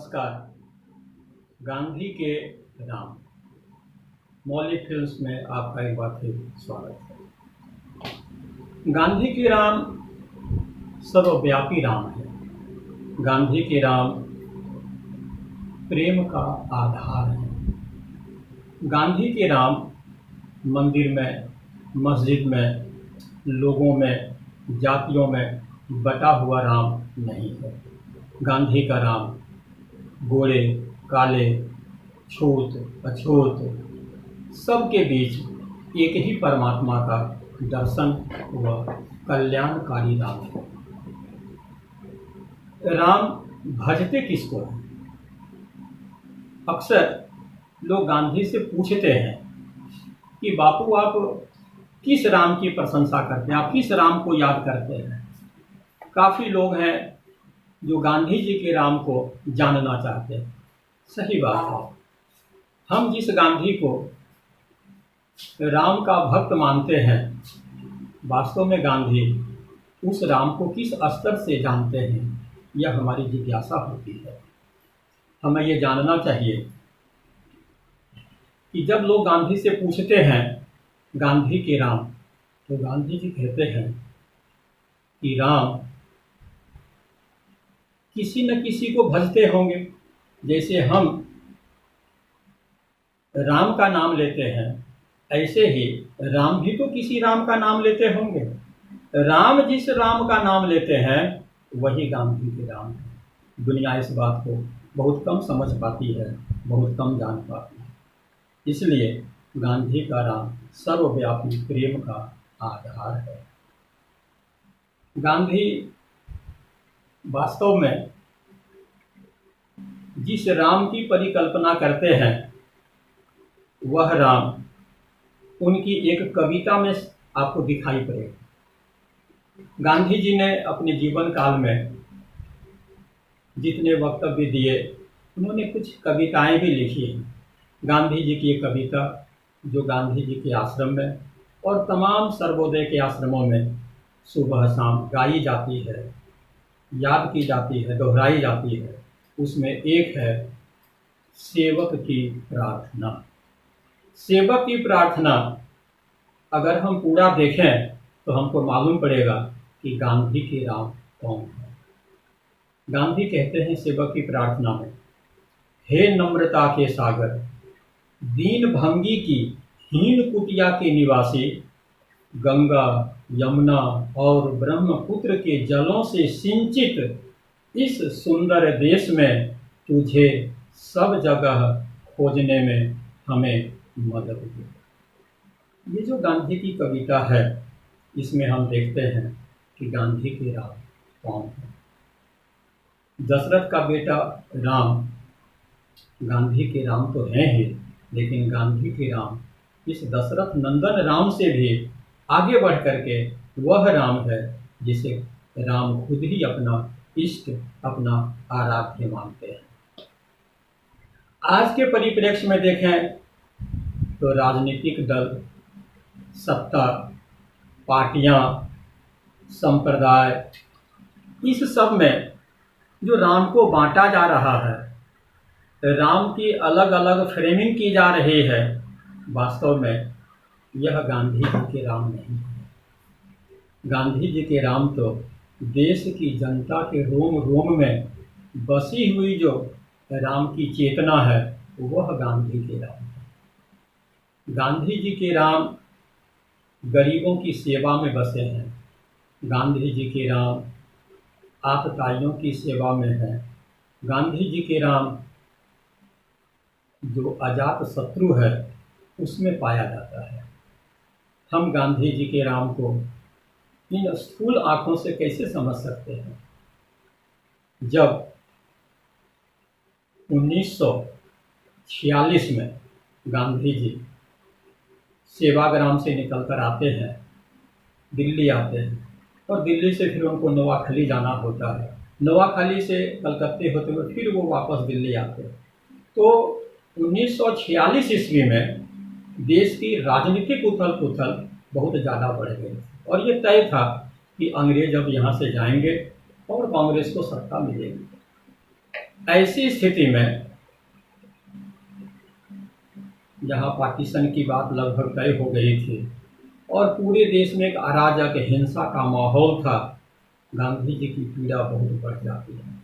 नमस्कार। गांधी के राम मौलिक फिल्म्स में आपका एक बार फिर स्वागत है। गांधी के राम सर्वव्यापी राम है। गांधी के राम प्रेम का आधार है। गांधी के राम मंदिर में, मस्जिद में, लोगों में, जातियों में बटा हुआ राम नहीं है। गांधी का राम गोरे, काले, छूत, अछूत सबके बीच एक ही परमात्मा का दर्शन व कल्याणकारी राम है। राम भजते किसको हैं? अक्सर लोग गांधी से पूछते हैं कि बापू आप किस राम की प्रशंसा करते हैं, आप किस राम को याद करते हैं। काफ़ी लोग हैं जो गांधी जी के राम को जानना चाहते हैं। सही बात है। हम जिस गांधी को राम का भक्त मानते हैं, वास्तव में गांधी उस राम को किस स्तर से जानते हैं, यह हमारी जिज्ञासा होती है। हमें ये जानना चाहिए कि जब लोग गांधी से पूछते हैं गांधी के राम, तो गांधी जी कहते हैं कि राम किसी न किसी को भजते होंगे। जैसे हम राम का नाम लेते हैं, ऐसे ही राम भी तो किसी राम का नाम लेते होंगे। राम जिस राम का नाम लेते हैं वही गांधी के राम है। दुनिया इस बात को बहुत कम समझ पाती है, बहुत कम जान पाती है। इसलिए गांधी का राम सर्वव्यापी प्रेम का आधार है। गांधी वास्तव में जिस राम की परिकल्पना करते हैं, वह राम उनकी एक कविता में आपको दिखाई पड़ेगा। गांधी जी ने अपने जीवन काल में जितने वक्तव्य दिए, उन्होंने कुछ कविताएं भी लिखी हैं। गांधी जी की एक कविता जो गांधी जी के आश्रम में और तमाम सर्वोदय के आश्रमों में सुबह शाम गाई जाती है, याद की जाती है, दोहराई जाती है, उसमें एक है सेवक की प्रार्थना। सेवक की प्रार्थना अगर हम पूरा देखें तो हमको मालूम पड़ेगा कि गांधी के राम कौन है। गांधी कहते हैं सेवक की प्रार्थना में, हे नम्रता के सागर, दीन भंगी की हीन कुटिया के निवासी, गंगा, यमुना और ब्रह्मपुत्र के जलों से सिंचित इस सुंदर देश में तुझे सब जगह खोजने में हमें मदद दे। ये जो गांधी की कविता है, इसमें हम देखते हैं कि गांधी के राम कौन है। दशरथ का बेटा राम गांधी के राम तो हैं ही, लेकिन गांधी के राम इस दशरथ नंदन राम से भी आगे बढ़ करके वह राम है जिसे राम खुद ही अपना इष्ट, अपना आराध्य मानते हैं। आज के परिप्रेक्ष्य में देखें तो राजनीतिक दल, सत्ता, पार्टियां, संप्रदाय, इस सब में जो राम को बांटा जा रहा है, राम की अलग अलग फ्रेमिंग की जा रही है, वास्तव में यह गांधी जी के राम नहीं है। गांधी जी के राम तो देश की जनता के रोम रोम में बसी हुई जो राम की चेतना है, वह गांधी के राम है। गांधी जी के राम गरीबों की सेवा में बसे हैं। गांधी जी के राम आतताइयों की सेवा में है। गांधी जी के राम जो अजात शत्रु है उसमें पाया जाता है। हम गांधी जी के राम को इन स्थूल आंखों से कैसे समझ सकते हैं? जब 1946 में गांधी जी सेवाग्राम से निकलकर आते हैं, दिल्ली आते हैं, और दिल्ली से फिर उनको नोआखली जाना होता है। नोआखली से कलकत्ते होते हुए फिर वो वापस दिल्ली आते हैं। तो 1946 ईस्वी में देश की राजनीतिक उथल पुथल बहुत ज़्यादा बढ़ गई और ये तय था कि अंग्रेज अब यहाँ से जाएंगे और कांग्रेस को सत्ता मिलेगी। ऐसी स्थिति में जहाँ पार्टीशन की बात लगभग तय हो गई थी और पूरे देश में एक अराजक हिंसा का माहौल था, गांधी जी की पीड़ा बहुत बढ़ जाती है।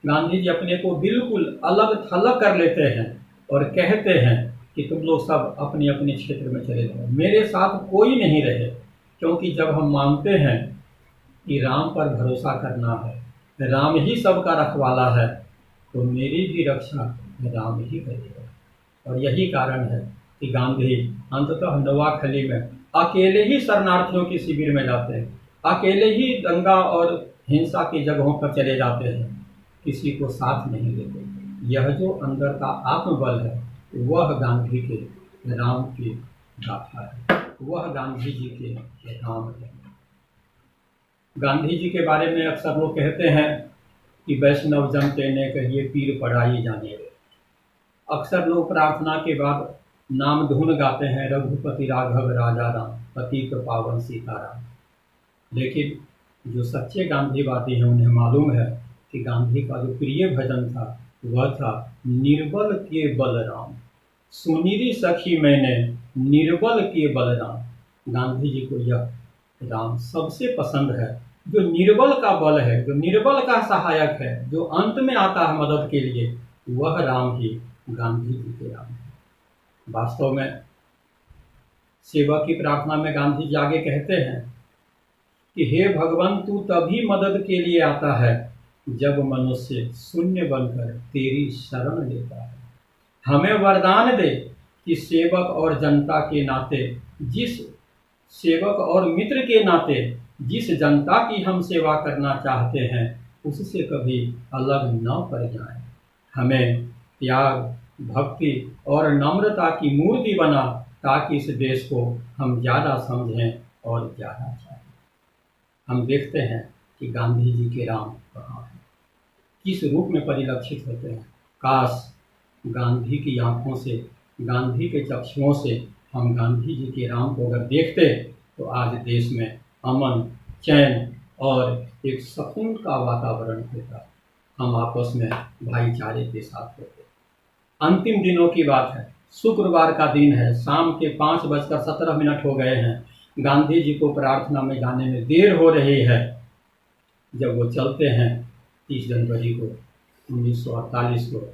गांधी जी अपने को बिल्कुल अलग थलग कर लेते हैं और कहते हैं कि तुम लोग सब अपने अपने क्षेत्र में चले जाओ, मेरे साथ कोई नहीं रहे, क्योंकि जब हम मानते हैं कि राम पर भरोसा करना है, राम ही सबका रखवाला है, तो मेरी भी रक्षा राम ही करेगा। और यही कारण है कि गांधी अंततः नोआखली में अकेले ही शरणार्थियों के शिविर में जाते हैं, अकेले ही दंगा और हिंसा की जगहों पर चले जाते हैं, किसी को साथ नहीं लेते। यह जो अंदर का आत्मबल है, वह गांधी के राम की गाथा है, वह गांधी जी के राम है। गांधी जी के बारे में अक्सर लोग कहते हैं कि वैष्णव जन तेने कहिए पीर पढ़ाई जाने रे। अक्सर लोग प्रार्थना के बाद नाम धुन गाते हैं, रघुपति राघव राजा राम, पतित पावन सीताराम। लेकिन जो सच्चे गांधीवादी हैं उन्हें मालूम है कि गांधी का जो प्रिय भजन था वह था निर्बल के बलराम, सुनीरी सखी मैंने निर्बल के बलराम। गांधी जी को यह राम सबसे पसंद है, जो निर्बल का बल है, जो निर्बल का सहायक है, जो अंत में आता है मदद के लिए, वह राम ही गांधी जी के राम है। वास्तव में सेवक की प्रार्थना में गांधी जी आगे कहते हैं कि हे भगवान, तू तभी मदद के लिए आता है जब मनुष्य शून्य बनकर तेरी शरण लेता है। हमें वरदान दे कि सेवक और जनता के नाते, जिस सेवक और मित्र के नाते जिस जनता की हम सेवा करना चाहते हैं उससे कभी अलग न पड़ जाएं। हमें त्याग, भक्ति और नम्रता की मूर्ति बना, ताकि इस देश को हम ज़्यादा समझें और ज़्यादा चाहें। हम देखते हैं कि गांधी जी के राम कहाँ हैं, किस रूप में परिलक्षित होते हैं। काश गांधी की आंखों से, गांधी के चक्षुओं से हम गांधी जी के राम को अगर देखते तो आज देश में अमन, चैन और एक सुकून का वातावरण होता, हम आपस में भाईचारे के साथ होते। अंतिम दिनों की बात है, शुक्रवार का दिन है, शाम के 5:17 हो गए हैं। गांधी जी को प्रार्थना में जाने में देर हो रही है। जब वो चलते हैं 30 जनवरी को 1948 को,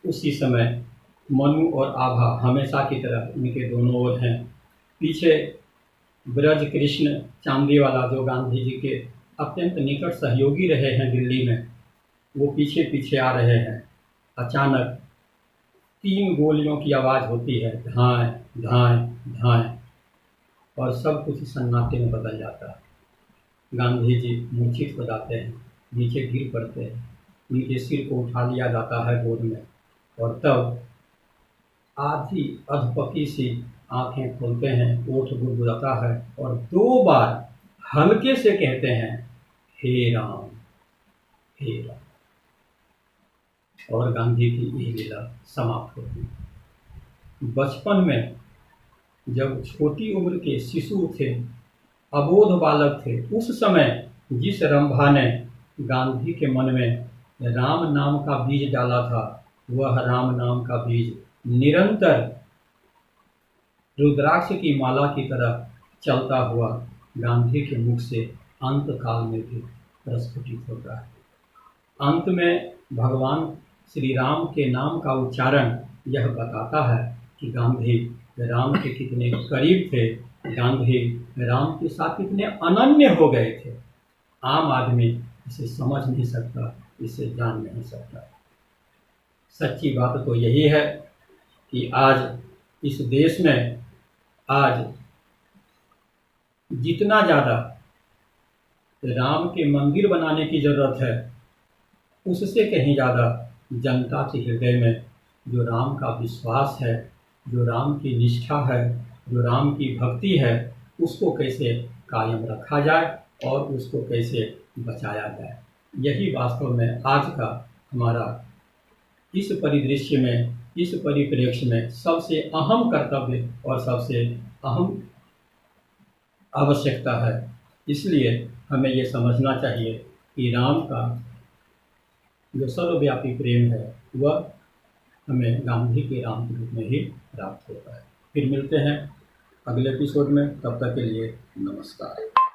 उसी समय मनु और आभा हमेशा की तरह उनके दोनों ओर हैं। पीछे ब्रज कृष्ण चांदीवाला, जो गांधी जी के अत्यंत निकट सहयोगी रहे हैं दिल्ली में, वो पीछे पीछे आ रहे हैं। अचानक 3 गोलियों की आवाज़ होती है, धाएं धाएं धाएं, और सब कुछ सन्नाटे में बदल जाता है। गांधी जी मूर्छित हो जाते हैं, नीचे गिर पड़ते हैं, उनके सिर को उठा लिया जाता है गोद में, और तब आधी अधपकी सी आंखें खोलते हैं, ओठ गुदगुदाता है और 2 बार हल्के से कहते हैं, हे राम हे राम, और गांधी की ये लीला समाप्त होती। बचपन में जब छोटी उम्र के शिशु थे, अबोध बालक थे, उस समय जिस रंभा ने गांधी के मन में राम नाम का बीज डाला था, वह राम नाम का बीज निरंतर रुद्राक्ष की माला की तरह चलता हुआ गांधी के मुख से अंत काल में भी प्रस्फुटित होता है। अंत में भगवान श्री राम के नाम का उच्चारण यह बताता है कि गांधी राम के कितने करीब थे, गांधी राम के साथ कितने अनन्य हो गए थे। आम आदमी इसे समझ नहीं सकता, इसे जान नहीं सकता। सच्ची बात तो यही है कि आज इस देश में आज जितना ज़्यादा राम के मंदिर बनाने की ज़रूरत है, उससे कहीं ज़्यादा जनता के हृदय में जो राम का विश्वास है, जो राम की निष्ठा है, जो राम की भक्ति है, उसको कैसे कायम रखा जाए और उसको कैसे बचाया जाए। यही वास्तव में आज का हमारा इस परिदृश्य में, इस परिप्रेक्ष्य में सबसे अहम कर्तव्य और सबसे अहम आवश्यकता है। इसलिए हमें ये समझना चाहिए कि राम का जो सर्वव्यापी प्रेम है वह हमें गांधी के राम के रूप में ही प्राप्त होता है। फिर मिलते हैं अगले एपिसोड में, तब तक के लिए नमस्कार।